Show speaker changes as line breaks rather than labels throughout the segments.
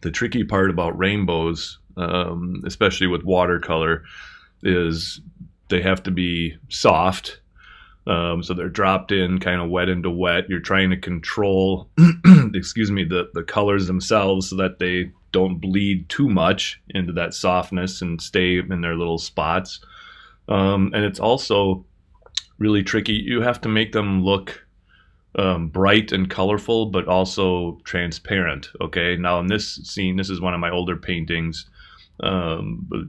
The tricky part about rainbows, especially with watercolor, is they have to be soft. So they're dropped in kind of wet into wet. You're trying to control, excuse me, the colors themselves so that they don't bleed too much into that softness and stay in their little spots. And it's also really tricky. You have to make them look bright and colorful, but also transparent. Okay, now in this scene, this is one of my older paintings,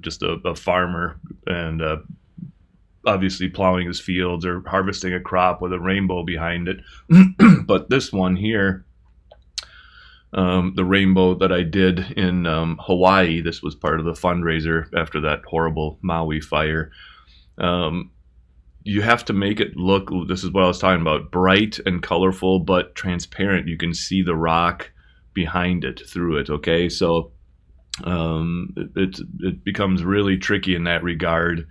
just a farmer and obviously plowing his fields or harvesting a crop with a rainbow behind it. But this one here, the rainbow that I did in Hawaii, this was part of the fundraiser after that horrible Maui fire. You have to make it look, this is what I was talking about, bright and colorful, but transparent. You can see the rock behind it, through it, okay? So it becomes really tricky in that regard,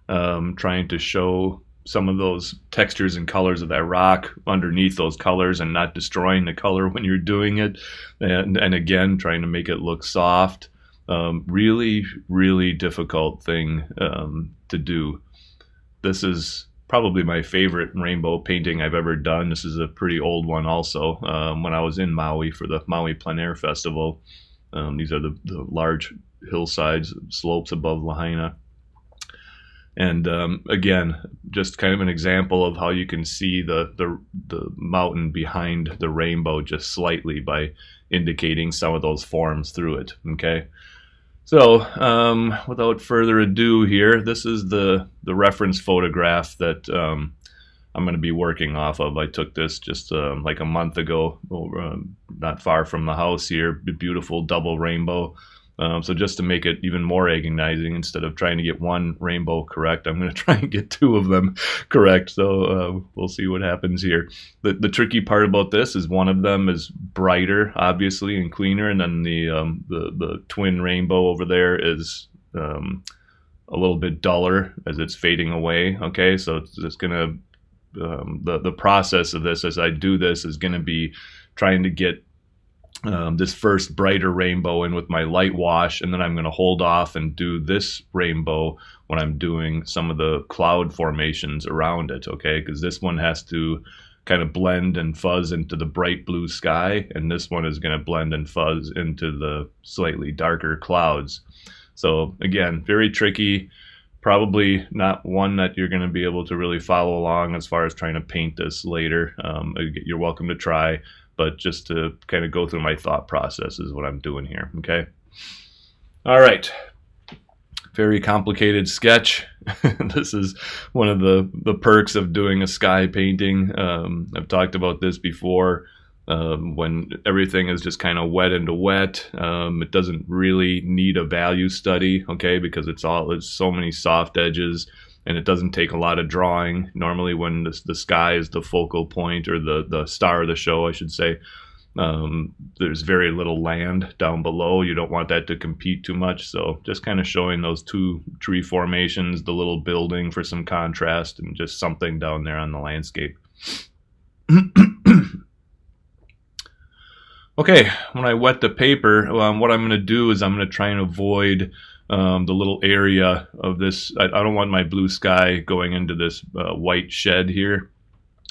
trying to show some of those textures and colors of that rock underneath those colors and not destroying the color when you're doing it. And again, trying to make it look soft. Really, really difficult thing to do. This is probably my favorite rainbow painting I've ever done. This is a pretty old one also. When I was in Maui for the Maui Plein Air Festival. These are the large hillsides, slopes above Lahaina. And again, just kind of an example of how you can see the mountain behind the rainbow just slightly by indicating some of those forms through it, okay? So without further ado here, this is the reference photograph that I'm going to be working off of. I took this just like a month ago, over, not far from the house here. Beautiful double rainbow. So just to make it even more agonizing, instead of trying to get one rainbow correct, I'm going to try and get two of them correct. So we'll see what happens here. The tricky part about this is one of them is brighter, obviously, and cleaner, and then the twin rainbow over there is a little bit duller as it's fading away. Okay, so it's going to the process of this as I do this is going to be trying to get this first brighter rainbow in with my light wash, and then I'm going to hold off and do this rainbow when I'm doing some of the cloud formations around it, okay? Because this one has to kind of blend and fuzz into the bright blue sky, and this one is going to blend and fuzz into the slightly darker clouds. So again, very tricky. Probably not one that you're going to be able to really follow along as far as trying to paint this later. You're welcome to try, but just to kind of go through my thought process is what I'm doing here, okay? All right. Very complicated sketch. This is one of the perks of doing a sky painting. I've talked about this before. When everything is just kind of wet into wet, it doesn't really need a value study, okay, because it's so many soft edges, and it doesn't take a lot of drawing. Normally when the sky is the focal point, or the star of the show, I should say, there's very little land down below. You don't want that to compete too much, so just kind of showing those two tree formations, the little building for some contrast, and just something down there on the landscape. Okay, when I wet the paper, what I'm going to do is I'm going to try and avoid the little area of this. I don't want my blue sky going into this white shed here,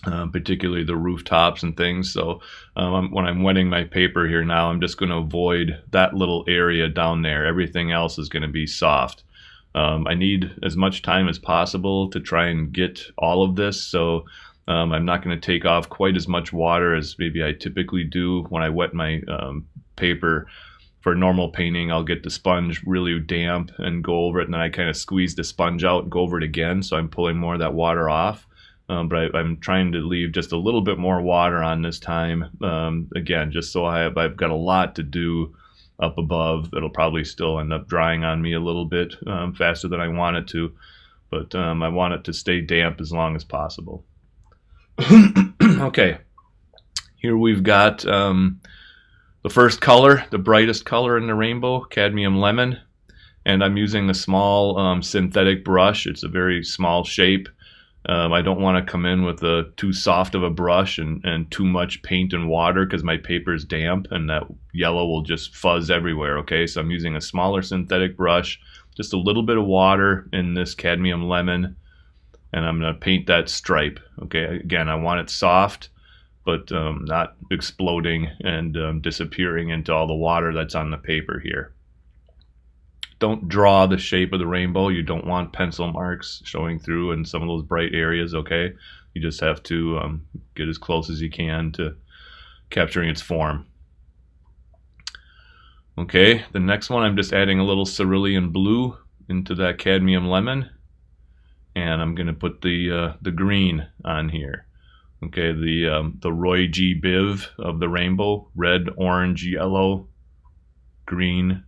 particularly the rooftops and things. So when I'm wetting my paper here now, I'm just going to avoid that little area down there. Everything else is going to be soft. I need as much time as possible to try and get all of this, so I'm not going to take off quite as much water as maybe I typically do when I wet my paper. For normal painting, I'll get the sponge really damp and go over it, and then I kind of squeeze the sponge out and go over it again, so I'm pulling more of that water off. But I'm trying to leave just a little bit more water on this time, again, just so I've got a lot to do up above. It'll probably still end up drying on me a little bit faster than I want it to, but I want it to stay damp as long as possible. Okay, here we've got the first color, the brightest color in the rainbow, cadmium lemon, and I'm using a small synthetic brush. It's a very small shape. I don't want to come in with too soft of a brush and too much paint and water, because my paper is damp and that yellow will just fuzz everywhere. Okay, so I'm using a smaller synthetic brush, just a little bit of water in this cadmium lemon, and I'm going to paint that stripe. Okay, again, I want it soft, but not exploding and disappearing into all the water that's on the paper here. Don't draw the shape of the rainbow. You don't want pencil marks showing through in some of those bright areas, okay? You just have to get as close as you can to capturing its form. Okay, the next one, I'm just adding a little cerulean blue into that cadmium lemon, and I'm going to put the green on here. Okay, the Roy G. Biv of the rainbow: red, orange, yellow, green.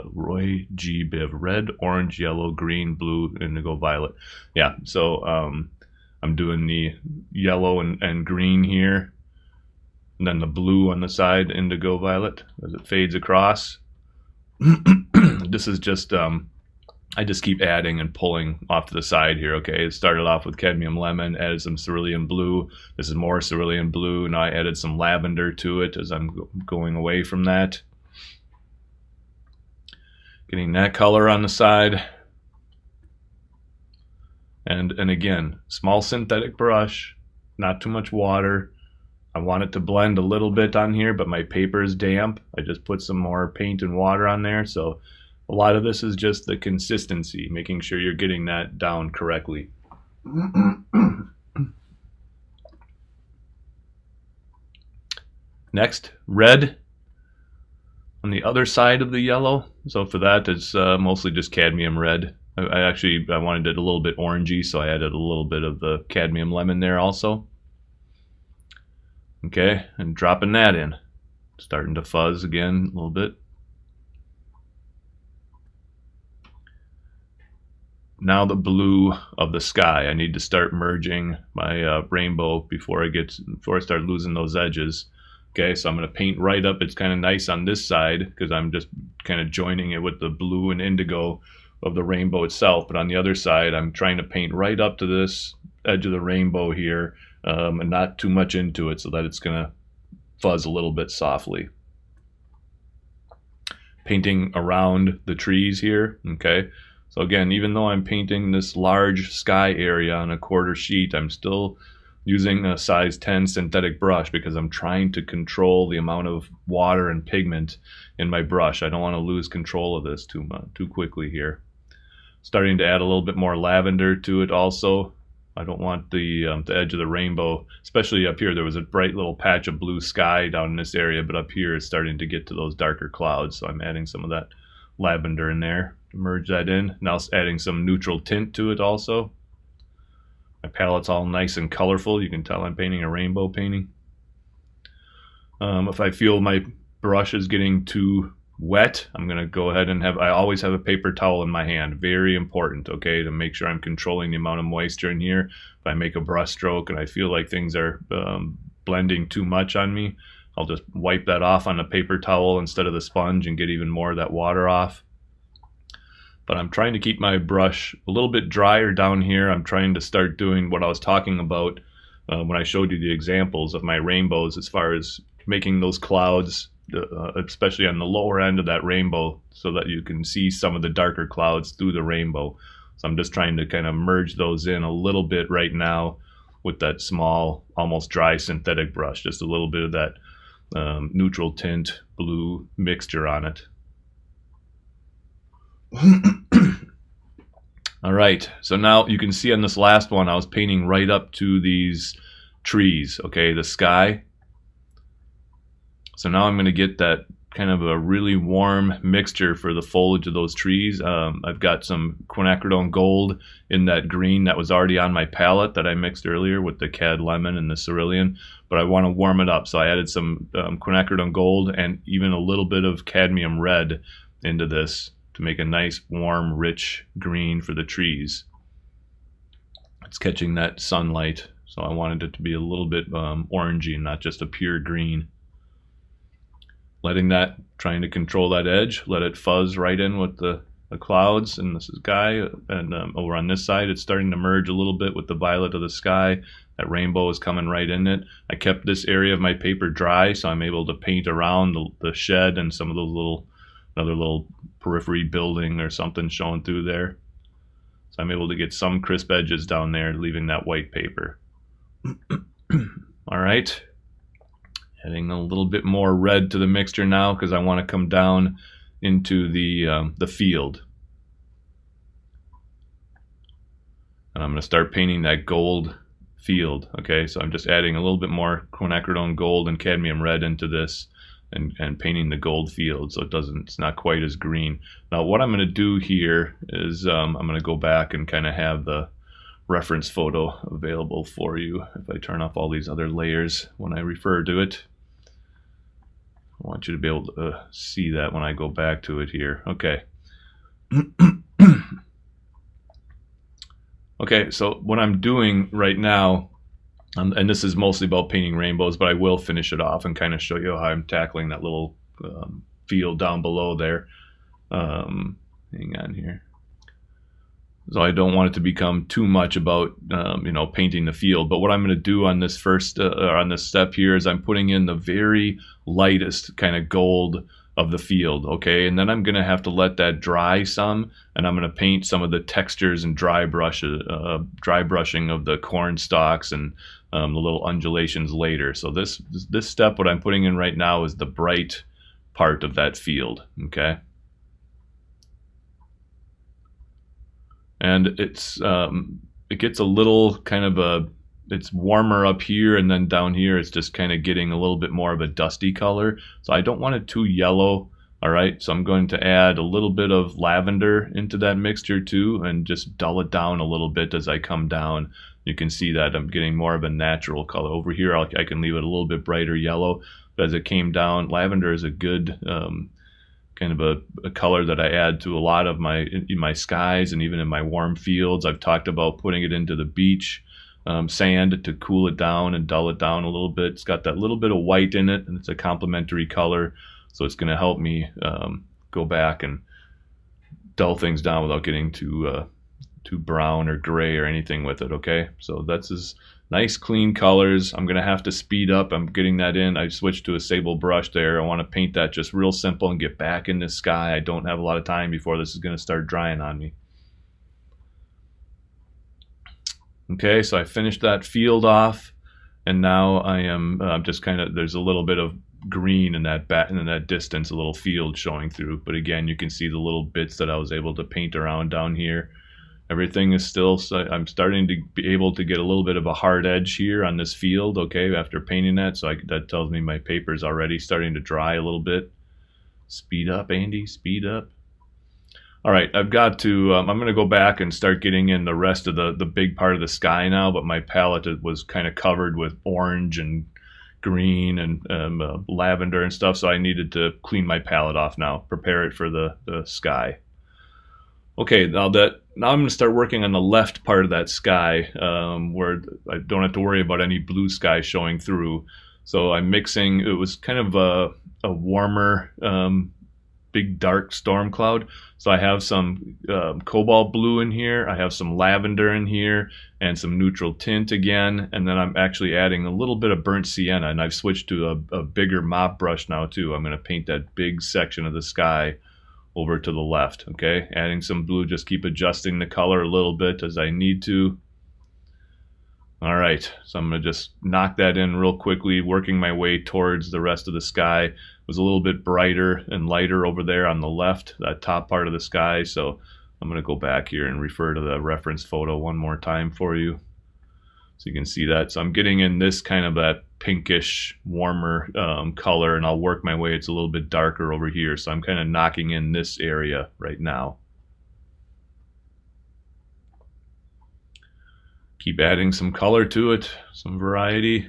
Roy G. Biv: red, orange, yellow, green, blue, indigo, violet. Yeah, so I'm doing the yellow and green here, and then the blue on the side, indigo, violet, as it fades across. This is just I just keep adding and pulling off to the side here. Okay, it started off with cadmium lemon, added some cerulean blue. This is more cerulean blue. Now I added some lavender to it as I'm going away from that. Getting that color on the side. And again, small synthetic brush, not too much water. I want it to blend a little bit on here, but my paper is damp. I just put some more paint and water on there. So a lot of this is just the consistency, making sure you're getting that down correctly. Next, red on the other side of the yellow. So for that, it's mostly just cadmium red. I wanted it a little bit orangey, so I added a little bit of the cadmium lemon there also. Okay, and dropping that in. Starting to fuzz again a little bit. Now the blue of the sky. I need to start merging my rainbow before I start losing those edges. Okay, so I'm going to paint right up. It's kind of nice on this side because I'm just kind of joining it with the blue and indigo of the rainbow itself. But on the other side, I'm trying to paint right up to this edge of the rainbow here, and not too much into it so that it's going to fuzz a little bit softly. Painting around the trees here, okay? So again, even though I'm painting this large sky area on a quarter sheet, I'm still using a size 10 synthetic brush because I'm trying to control the amount of water and pigment in my brush. I don't want to lose control of this too quickly here. Starting to add a little bit more lavender to it also. I don't want the edge of the rainbow, especially up here. There was a bright little patch of blue sky down in this area, but up here it's starting to get to those darker clouds. So I'm adding some of that lavender in there to merge that in. Now adding some neutral tint to it also. My palette's all nice and colorful. You can tell I'm painting a rainbow painting. If I feel my brush is getting too wet, I'm going to go ahead and I always have a paper towel in my hand. Very important, okay, to make sure I'm controlling the amount of moisture in here. If I make a brush stroke and I feel like things are blending too much on me, I'll just wipe that off on a paper towel instead of the sponge and get even more of that water off. But I'm trying to keep my brush a little bit drier down here. I'm trying to start doing what I was talking about when I showed you the examples of my rainbows, as far as making those clouds, especially on the lower end of that rainbow, so that you can see some of the darker clouds through the rainbow. So I'm just trying to kind of merge those in a little bit right now with that small, almost dry synthetic brush. Just a little bit of that neutral tint blue mixture on it. All right, so now you can see on this last one, I was painting right up to these trees, okay, the sky. So now I'm going to get that kind of a really warm mixture for the foliage of those trees. I've got some quinacridone gold in that green that was already on my palette that I mixed earlier with the cad lemon and the cerulean, but I want to warm it up. So I added some quinacridone gold and even a little bit of cadmium red into this to make a nice, warm, rich green for the trees. It's catching that sunlight, so I wanted it to be a little bit orangey, not just a pure green. Letting that, trying to control that edge, let it fuzz right in with the clouds and the sky, and over on this side it's starting to merge a little bit with the violet of the sky. That rainbow is coming right in it. I kept this area of my paper dry, so I'm able to paint around the shed and some of those another little periphery building or something showing through there. So I'm able to get some crisp edges down there, leaving that white paper. All right, adding a little bit more red to the mixture now because I want to come down into the field. And I'm going to start painting that gold field. Okay, so I'm just adding a little bit more quinacridone gold and cadmium red into this, and painting the gold field so it's not quite as green. Now what I'm going to do here is I'm going to go back and kind of have the reference photo available for you. If I turn off all these other layers when I refer to it, I want you to be able to see that when I go back to it here. Okay. Okay, so what I'm doing right now, and this is mostly about painting rainbows, but I will finish it off and kind of show you how I'm tackling that little field down below there. Hang on here. So I don't want it to become too much about painting the field. But what I'm going to do on this on this step here is I'm putting in the very lightest kind of gold of the field, okay? And then I'm going to have to let that dry some, and I'm going to paint some of the textures and dry brushing of the corn stalks and the little undulations later. So this step, what I'm putting in right now, is the bright part of that field, okay? And it gets a little kind of it's warmer up here, and then down here it's just kind of getting a little bit more of a dusty color. So I don't want it too yellow. All right, so I'm going to add a little bit of lavender into that mixture too, and just dull it down a little bit as I come down. You can see that I'm getting more of a natural color. Over here I can leave it a little bit brighter yellow, but as it came down, lavender is a good kind of a color that I add to a lot of my skies and even in my warm fields. I've talked about putting it into the beach sand to cool it down and dull it down a little bit. It's got that little bit of white in it, and it's a complementary color, so it's going to help me go back and dull things down without getting too brown or gray or anything with it. Okay, so that's his nice clean colors. I'm going to have to speed up. I'm getting that in. I switched to a sable brush there. I want to paint that just real simple and get back in the sky. I don't have a lot of time before this is going to start drying on me. Okay, so I finished that field off, and now I am just kind of, there's a little bit of green in that distance, a little field showing through. But again, you can see the little bits that I was able to paint around down here. Everything is still, I'm starting to be able to get a little bit of a hard edge here on this field, okay, after painting that. So that tells me my paper is already starting to dry a little bit. Speed up, Andy, speed up. All right, I've got to, I'm going to go back and start getting in the rest of the big part of the sky now, but my palette was kind of covered with orange and green and lavender and stuff, so I needed to clean my palette off now, prepare it for the sky. Okay, now I'm going to start working on the left part of that sky, where I don't have to worry about any blue sky showing through. So I'm mixing, it was kind of a warmer, big dark storm cloud. So I have some cobalt blue in here, I have some lavender in here, and some neutral tint again, and then I'm actually adding a little bit of burnt sienna, and I've switched to a bigger mop brush now too. I'm going to paint that big section of the sky over to the left, okay? Adding some blue, just keep adjusting the color a little bit as I need to. All right, so I'm gonna just knock that in real quickly, working my way towards the rest of the sky. It was a little bit brighter and lighter over there on the left, that top part of the sky, so I'm gonna go back here and refer to the reference photo one more time for you, so you can see that. So I'm getting in this kind of that pinkish, warmer color, and I'll work my way. It's a little bit darker over here, so I'm kind of knocking in this area right now. Keep adding some color to it, some variety.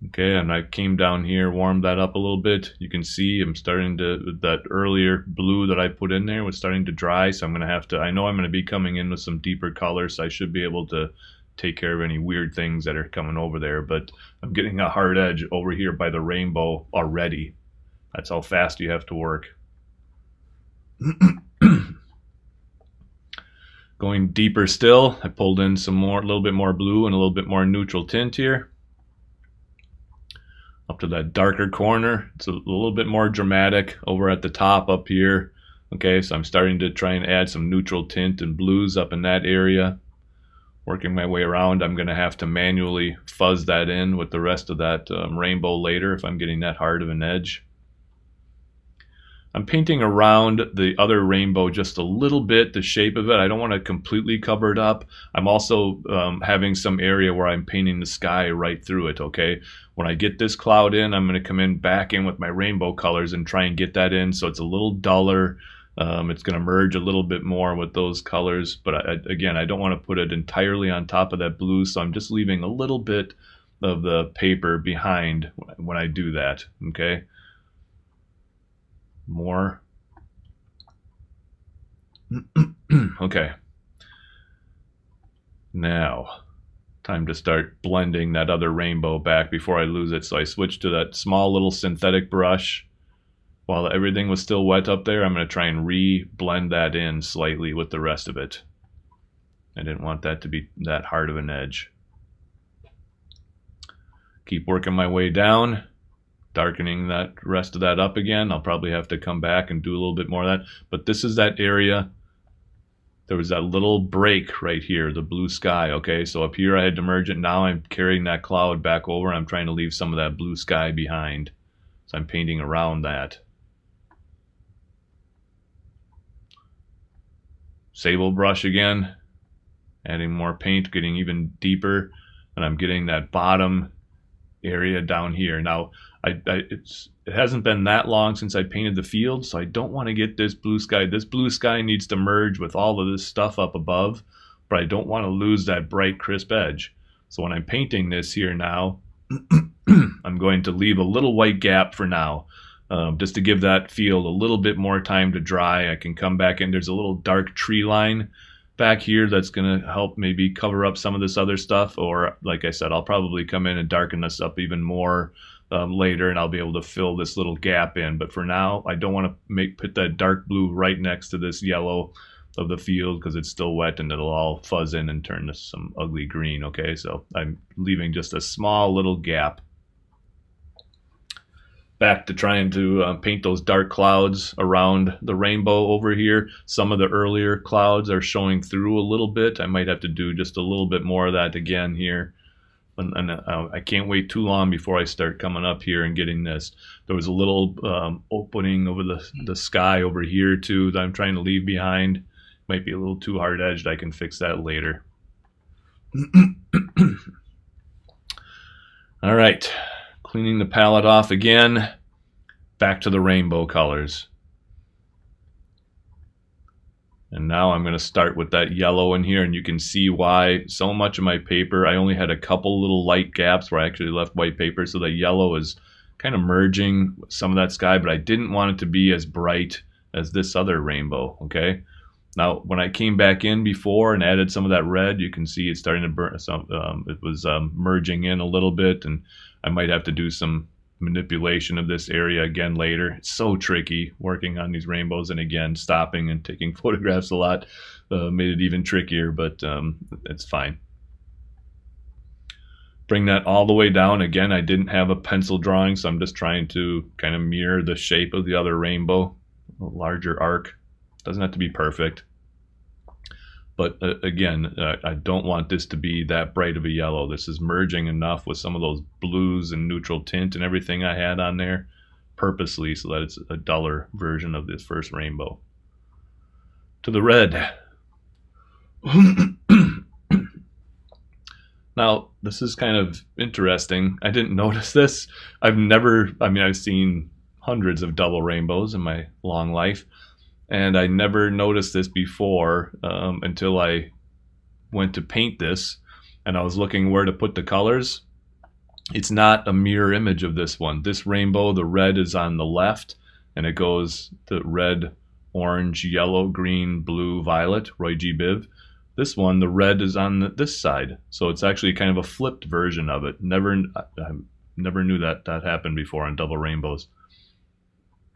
Okay, and I came down here, warmed that up a little bit. You can see I'm starting to, that earlier blue that I put in there was starting to dry, so I'm going to have to, I know I'm going to be coming in with some deeper colors, so I should be able to take care of any weird things that are coming over there, but I'm getting a hard edge over here by the rainbow already. That's how fast you have to work. Going deeper still, I pulled in some more, a little bit more blue and a little bit more neutral tint here. Up to that darker corner. It's a little bit more dramatic over at the top up here. Okay, so I'm starting to try and add some neutral tint and blues up in that area. Working my way around, I'm going to have to manually fuzz that in with the rest of that rainbow later if I'm getting that hard of an edge. I'm painting around the other rainbow just a little bit, the shape of it. I don't want to completely cover it up. I'm also having some area where I'm painting the sky right through it, okay? When I get this cloud in, I'm going to come in back in with my rainbow colors and try and get that in so it's a little duller. It's going to merge a little bit more with those colors, but again, I don't want to put it entirely on top of that blue, so I'm just leaving a little bit of the paper behind when I do that, okay? More. Okay. Now, time to start blending that other rainbow back before I lose it. So I switched to that small little synthetic brush. While everything was still wet up there, I'm going to try and re-blend that in slightly with the rest of it. I didn't want that to be that hard of an edge. Keep working my way down, darkening that rest of that up again. I'll probably have to come back and do a little bit more of that. But this is that area. There was that little break right here, the blue sky, okay? So up here I had to merge it. Now I'm carrying that cloud back over and I'm trying to leave some of that blue sky behind. So I'm painting around that. Sable brush again, adding more paint, getting even deeper, and I'm getting that bottom area down here. Now, it hasn't been that long since I painted the field, so I don't want to get this blue sky. This blue sky needs to merge with all of this stuff up above, but I don't want to lose that bright, crisp edge. So when I'm painting this here now, I'm going to leave a little white gap for now. Just to give that field a little bit more time to dry. I can come back in. There's a little dark tree line back here that's going to help maybe cover up some of this other stuff. Or, like I said, I'll probably come in and darken this up even more later, and I'll be able to fill this little gap in. But for now, I don't want to put that dark blue right next to this yellow of the field because it's still wet and it'll all fuzz in and turn to some ugly green. Okay, so I'm leaving just a small little gap. Back to trying to paint those dark clouds around the rainbow over here. Some of the earlier clouds are showing through a little bit. I might have to do just a little bit more of that again here. And I can't wait too long before I start coming up here and getting this. There was a little opening over the sky over here too that I'm trying to leave behind. Might be a little too hard edged. I can fix that later. All right. Cleaning the palette off again, back to the rainbow colors. And now I'm going to start with that yellow in here, and you can see why so much of my paper, I only had a couple little light gaps where I actually left white paper, so the yellow is kind of merging some of that sky, but I didn't want it to be as bright as this other rainbow, okay? Now, when I came back in before and added some of that red, you can see it's starting to burn. It was merging in a little bit, and I might have to do some manipulation of this area again later. It's so tricky working on these rainbows, and again, stopping and taking photographs a lot made it even trickier, but it's fine. Bring that all the way down. Again, I didn't have a pencil drawing, so I'm just trying to kind of mirror the shape of the other rainbow, a larger arc. Doesn't have to be perfect. But again, I don't want this to be that bright of a yellow. This is merging enough with some of those blues and neutral tint and everything I had on there purposely so that it's a duller version of this first rainbow. To the red. Now, this is kind of interesting. I didn't notice this. I've seen hundreds of double rainbows in my long life. And I never noticed this before until I went to paint this and I was looking where to put the colors. It's not a mirror image of this one. This rainbow, the red is on the left, and it goes to red, orange, yellow, green, blue, violet, Roy G. Biv. This one, the red is on this side. So it's actually kind of a flipped version of it. I never knew that happened before on double rainbows.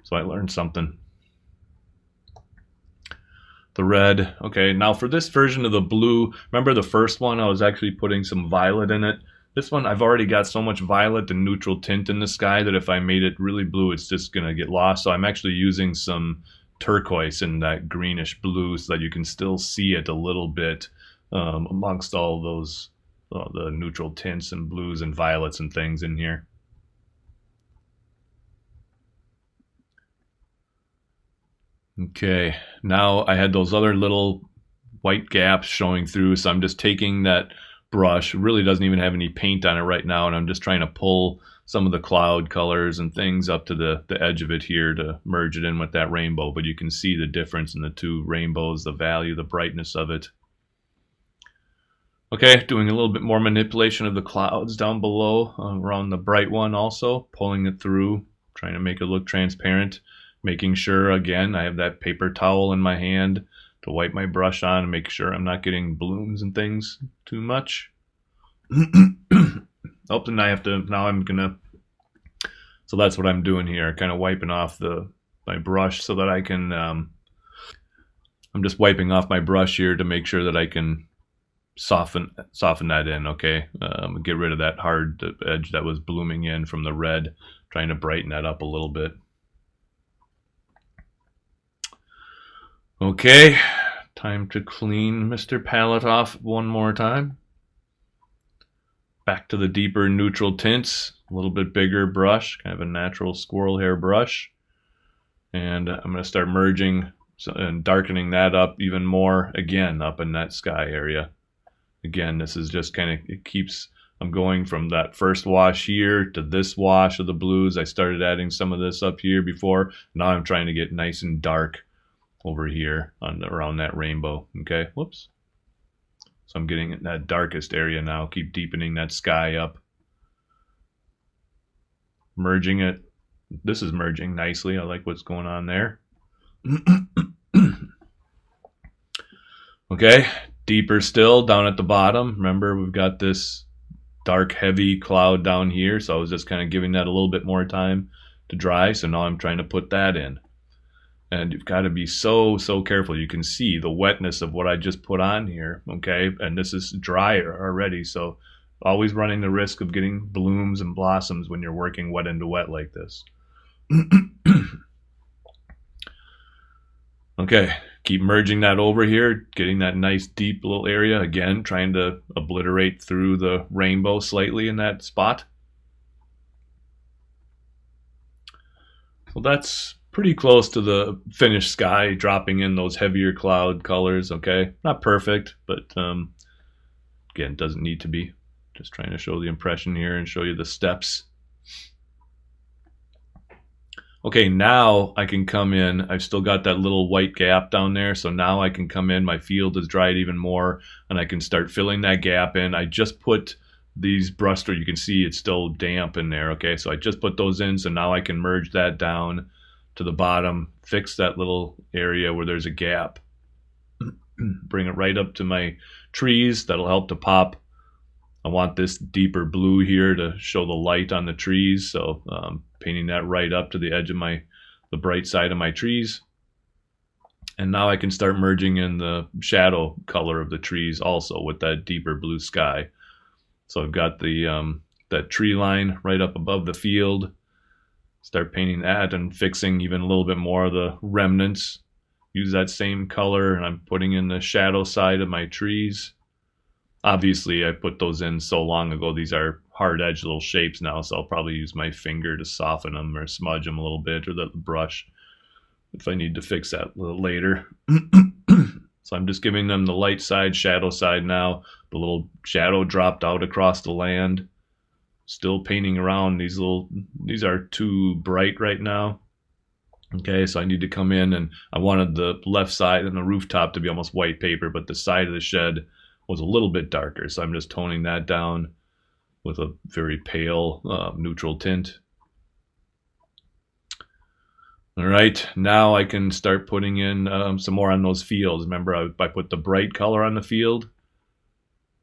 So I learned something. the red. Okay, now for this version of the blue, remember the first one I was actually putting some violet in it. This one I've already got so much violet and neutral tint in the sky that if I made it really blue, it's just gonna get lost. So I'm actually using some turquoise in that greenish blue so that you can still see it a little bit amongst all those the neutral tints and blues and violets and things in here. Okay, now I had those other little white gaps showing through, so I'm just taking that brush. It really doesn't even have any paint on it right now, and I'm just trying to pull some of the cloud colors and things up to the edge of it here to merge it in with that rainbow. But you can see the difference in the two rainbows, the value, the brightness of it. Okay, doing a little bit more manipulation of the clouds down below around the bright one also, pulling it through, trying to make it look transparent, making sure, again, I have that paper towel in my hand to wipe my brush on and make sure I'm not getting blooms and things too much. Oh, and I have to, now I'm gonna, so that's what I'm doing here, kind of wiping off my brush so that I can, I'm just wiping off my brush here to make sure that I can soften that in, okay? Get rid of that hard edge that was blooming in from the red, trying to brighten that up a little bit. Okay, time to clean Mr. Palette off one more time. Back to the deeper neutral tints, a little bit bigger brush, kind of a natural squirrel hair brush. And I'm going to start merging and darkening that up even more, again, up in that sky area. Again, this is just kind of, it keeps, I'm going from that first wash here to this wash of the blues. I started adding some of this up here before. Now I'm trying to get nice and dark over here around that rainbow. Okay, whoops. So I'm getting in that darkest area now. Keep deepening that sky up. Merging it. This is merging nicely. I like what's going on there. Okay, deeper still down at the bottom. Remember, we've got this dark, heavy cloud down here. So I was just kind of giving that a little bit more time to dry. So now I'm trying to put that in. And you've got to be so careful. You can see the wetness of what I just put on here, okay? And this is drier already, so always running the risk of getting blooms and blossoms when you're working wet into wet like this. Okay, keep merging that over here, getting that nice deep little area. Again, trying to obliterate through the rainbow slightly in that spot. So that's pretty close to the finished sky, dropping in those heavier cloud colors, okay? Not perfect, but again, doesn't need to be. Just trying to show the impression here and show you the steps. Okay, now I can come in. I've still got that little white gap down there, so now I can come in. My field has dried even more, and I can start filling that gap in. I just put these brush strokes, you can see it's still damp in there, okay? So I just put those in, so now I can merge that down to the bottom, fix that little area where there's a gap. Bring it right up to my trees. That'll help to pop. I want this deeper blue here to show the light on the trees, so painting that right up to the edge of the bright side of my trees. And now I can start merging in the shadow color of the trees also with that deeper blue sky. So I've got the that tree line right up above the field. Start painting that and fixing even a little bit more of the remnants. Use that same color, and I'm putting in the shadow side of my trees. Obviously, I put those in so long ago. These are hard-edged little shapes now, so I'll probably use my finger to soften them or smudge them a little bit, or the brush if I need to fix that a little later. So I'm just giving them the light side, shadow side now. The little shadow dropped out across the land. Still painting around these are too bright right now. Okay, so I need to come in, and I wanted the left side and the rooftop to be almost white paper, but the side of the shed was a little bit darker. So I'm just toning that down with a very pale neutral tint. All right, now I can start putting in some more on those fields. Remember, I put the bright color on the field.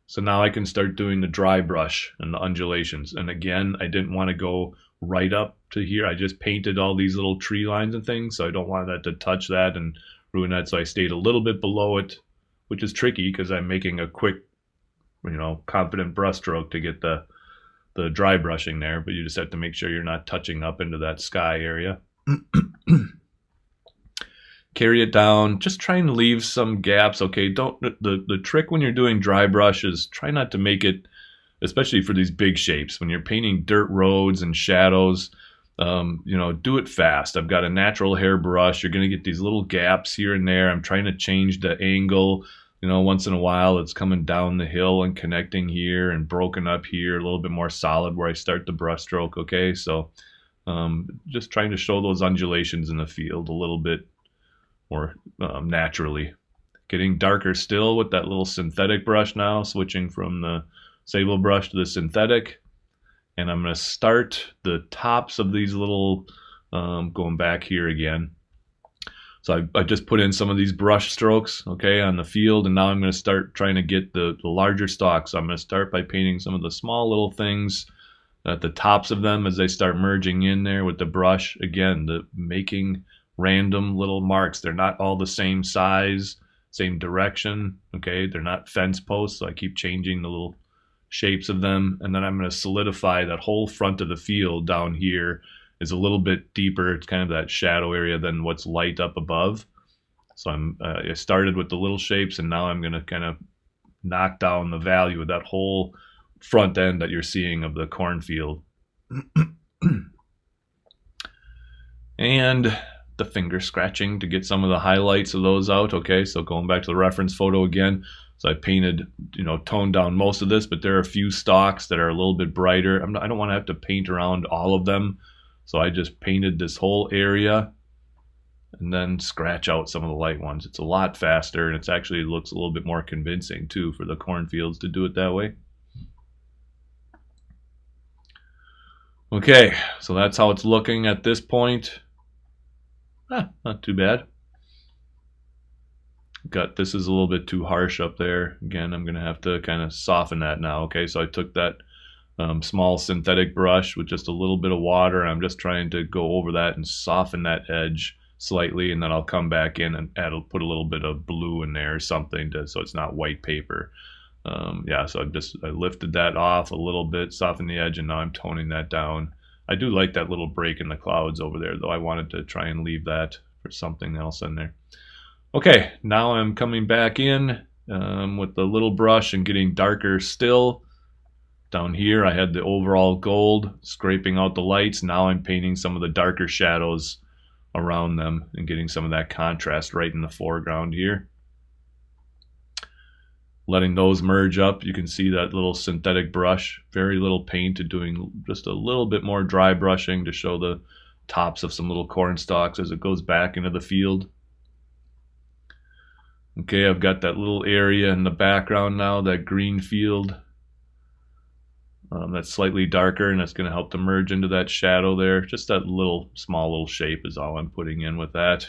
So now I can start doing the dry brush and the undulations. And again, I didn't want to go right up to here. I just painted all these little tree lines and things, so I don't want that to touch that and brunette, so I stayed a little bit below it, which is tricky because I'm making a quick, confident brush stroke to get the dry brushing there, but you just have to make sure you're not touching up into that sky area. Carry it down, just trying to leave some gaps. Okay, the trick when you're doing dry brush is try not to make it, especially for these big shapes, when you're painting dirt roads and shadows, do it fast. I've got a natural hair brush. You're going to get these little gaps here and there. I'm trying to change the angle. Once in a while it's coming down the hill and connecting here and broken up here, a little bit more solid where I start the brush stroke. Okay, so just trying to show those undulations in the field a little bit more naturally. Getting darker still with that little synthetic brush now, switching from the sable brush to the synthetic. And I'm going to start the tops of these little, going back here again. So I just put in some of these brush strokes, okay, on the field, and now I'm going to start trying to get the larger stalks. So I'm going to start by painting some of the small little things at the tops of them as they start merging in there with the brush. Again, making random little marks. They're not all the same size, same direction, okay? They're not fence posts, so I keep changing the little shapes of them. And then I'm going to solidify that whole front of the field down here is a little bit deeper. It's kind of that shadow area than what's light up above. So I started with the little shapes, and now I'm going to kind of knock down the value of that whole front end that you're seeing of the cornfield. And the finger scratching to get some of the highlights of those out. Okay, so going back to the reference photo again. So I painted, toned down most of this, but there are a few stalks that are a little bit brighter. I don't want to have to paint around all of them. So I just painted this whole area and then scratch out some of the light ones. It's a lot faster, and it actually looks a little bit more convincing too for the cornfields to do it that way. Okay, so that's how it's looking at this point. Not too bad. This is a little bit too harsh up there. Again, I'm going to have to kind of soften that now. Okay, so I took that small synthetic brush with just a little bit of water, and I'm just trying to go over that and soften that edge slightly, and then I'll come back in and put a little bit of blue in there or something so it's not white paper. So I lifted that off a little bit, softened the edge, and now I'm toning that down. I do like that little break in the clouds over there, though. I wanted to try and leave that for something else in there. Okay, now I'm coming back in with the little brush and getting darker still. Down here I had the overall gold, scraping out the lights. Now I'm painting some of the darker shadows around them and getting some of that contrast right in the foreground here. Letting those merge up. You can see that little synthetic brush, very little paint, to doing just a little bit more dry brushing to show the tops of some little corn stalks as it goes back into the field. Okay, I've got that little area in the background now, that green field. That's slightly darker, and that's going to help to merge into that shadow there. Just that small little shape is all I'm putting in with that.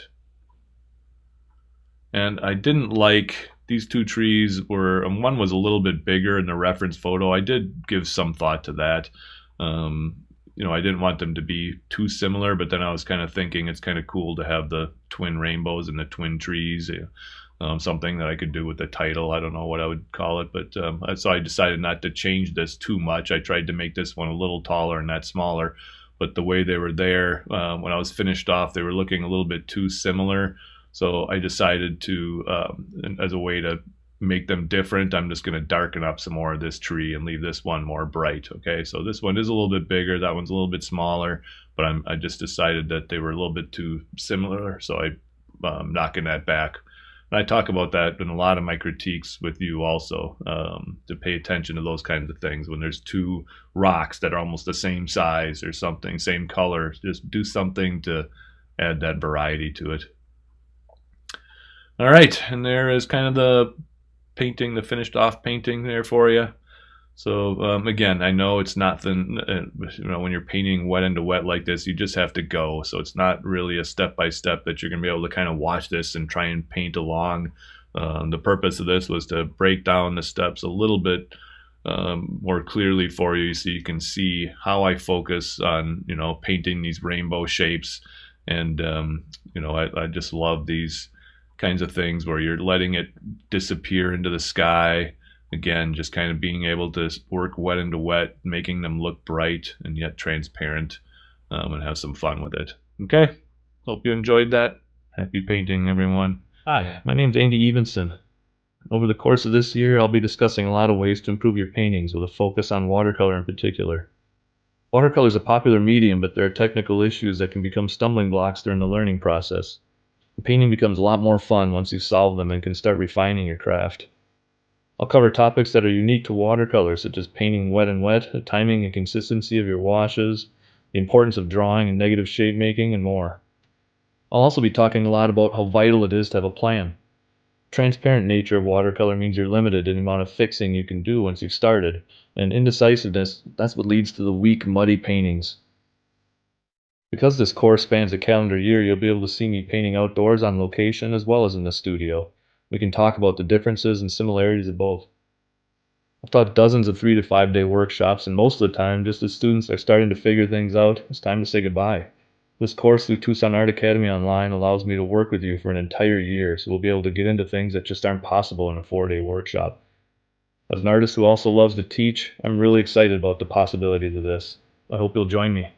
And I didn't like these two trees. One was a little bit bigger in the reference photo. I did give some thought to that. I didn't want them to be too similar, but then I was kind of thinking it's kind of cool to have the twin rainbows and the twin trees. Something that I could do with the title. I don't know what I would call it, but so I decided not to change this too much. I tried to make this one a little taller and that smaller, but the way they were there, when I was finished off, they were looking a little bit too similar. So I decided to, as a way to make them different, I'm just going to darken up some more of this tree and leave this one more bright. Okay, so this one is a little bit bigger, that one's a little bit smaller, but I just decided that they were a little bit too similar, so I'm knocking that back. And I talk about that in a lot of my critiques with you also, to pay attention to those kinds of things. When there's two rocks that are almost the same size or something, same color, just do something to add that variety to it. All right, and there is kind of the painting, the finished off painting there for you. So again, I know it's not when you're painting wet into wet like this, you just have to go. So it's not really a step-by-step that you're going to be able to kind of watch this and try and paint along. The purpose of this was to break down the steps a little bit more clearly for you, so you can see how I focus on painting these rainbow shapes. And I just love these kinds of things where you're letting it disappear into the sky. Again, just kind of being able to work wet into wet, making them look bright and yet transparent, and have some fun with it. Okay, hope you enjoyed that. Happy painting, everyone. Hi, my name's Andy Evansen. Over the course of this year, I'll be discussing a lot of ways to improve your paintings with a focus on watercolor in particular. Watercolor is a popular medium, but there are technical issues that can become stumbling blocks during the learning process. The painting becomes a lot more fun once you solve them and can start refining your craft. I'll cover topics that are unique to watercolor, such as painting wet and wet, the timing and consistency of your washes, the importance of drawing and negative shape making, and more. I'll also be talking a lot about how vital it is to have a plan. The transparent nature of watercolor means you're limited in the amount of fixing you can do once you've started, and indecisiveness, that's what leads to the weak, muddy paintings. Because this course spans a calendar year, you'll be able to see me painting outdoors on location as well as in the studio. We can talk about the differences and similarities of both. I've taught dozens of 3 to 5 day workshops, and most of the time, just as students are starting to figure things out, it's time to say goodbye. This course through Tucson Art Academy Online allows me to work with you for an entire year, so we'll be able to get into things that just aren't possible in a 4-day workshop. As an artist who also loves to teach, I'm really excited about the possibilities of this. I hope you'll join me.